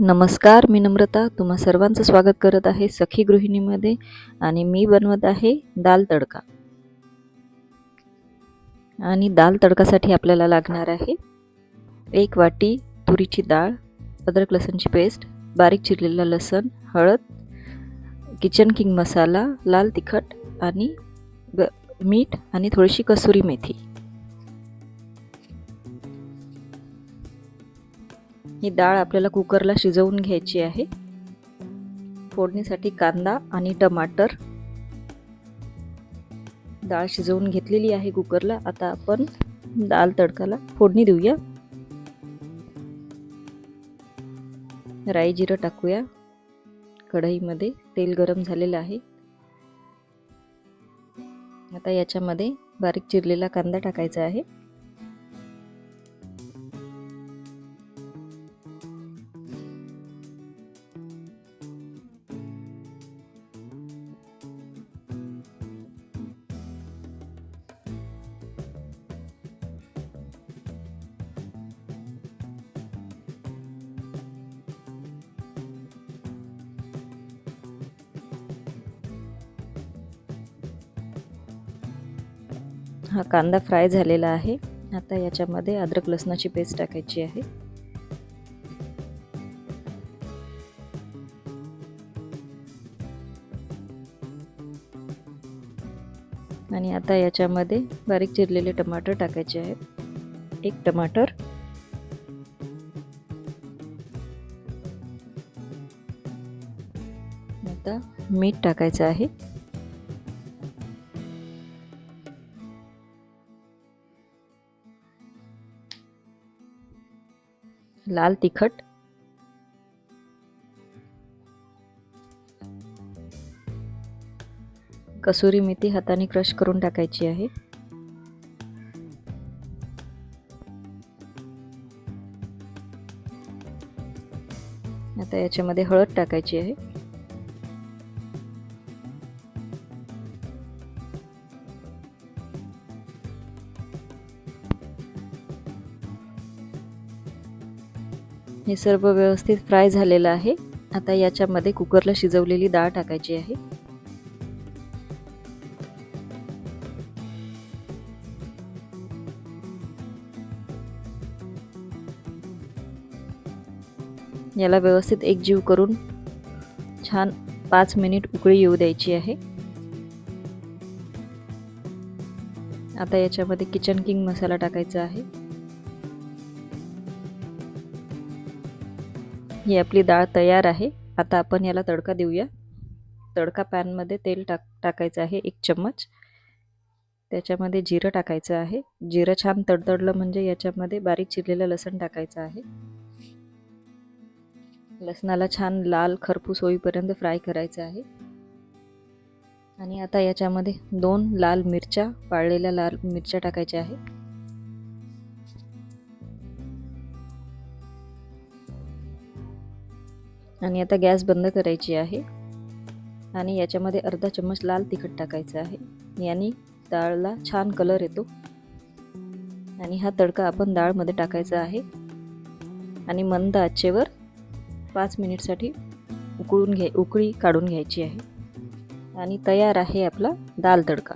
नमस्कार, मी नम्रता तुम्हा सर्वांचं स्वागत करत आहे सखी गृहिणीमध्ये. आणि मी बनवत आहे दाल तडका. आणि दाल तडकासाठी आपल्याला लागणार आहे 1 वाटी तुरीची डाळ, अद्रक लसूणची पेस्ट, बारीक चिरलेला लसूण, हळद, किचन किंग मसाला, लाल तिखट आणि मीठ आणि थोडीशी कसुरी मेथी. ही डाळ आपल्याला कुकरला शिजवून घ्यायची आहे. फोडणीसाठी कांदा आणि टमाटर. डाळ शिजवून घेतलेली आहे कुकरला. आता आपण दाल तडकाला फोडणी देऊया. राई जिरं टाकूया. कढईमध्ये तेल गरम झालेलं आहे. आता याच्यामध्ये बारीक चिरलेला कांदा टाकायचा आहे. हा कांदा फ्राय झालेला आहे. आता याच्यामध्ये अद्रक लसणाची पेस्ट टाकायची आहे. आणि आता याच्यामध्ये बारीक चिरलेले टमाटर टाकायचे आहेत. 1 टमाटर. आता मीठ टाकायचं आहे. लाल तिखट, कसुरी मेथी हाताने क्रश करून टाकायची आहे. आता याच्यामध्ये हळद टाकायची आहे. हे सर्व व्यवस्थित फ्राय झालेलं आहे. आता याच्यामध्ये कुकरला शिजवलेली डाळ टाकायची आहे. याला व्यवस्थित एकजीव करून छान 5 मिनिट उकळी येऊ द्यायची आहे. आता याच्यामध्ये किचन किंग मसाला टाकायचा आहे. ही आपली डाळ तयार आहे. आता आपण याला तडका देऊया. तडका पॅनमध्ये तेल टाकायचं आहे 1 चम्मच. त्याच्यामध्ये जिरं टाकायचं आहे. जिरं छान तडतडलं म्हणजे याच्यामध्ये बारीक चिरलेलं लसूण टाकायचं आहे. लसणाला छान लाल खरपूस होईपर्यंत फ्राय करायचं आहे. आणि आता याच्यामध्ये 2 लाल मिरच्या, पाळलेल्या लाल मिरच्या टाकायच्या आहे. आणि आता गॅस बंद करायची आहे. आणि याच्यामध्ये अर्धा चम्मच लाल तिखट टाकायचं आहे. याने डाळला छान कलर येतो. आणि हा तडका आपण डाळमध्ये टाकायचा आहे. आणि मंद आचेवर 5 मिनिटसाठी उकळी काढून घ्यायची आहे. आणि तयार आहे आपला दाल तडका.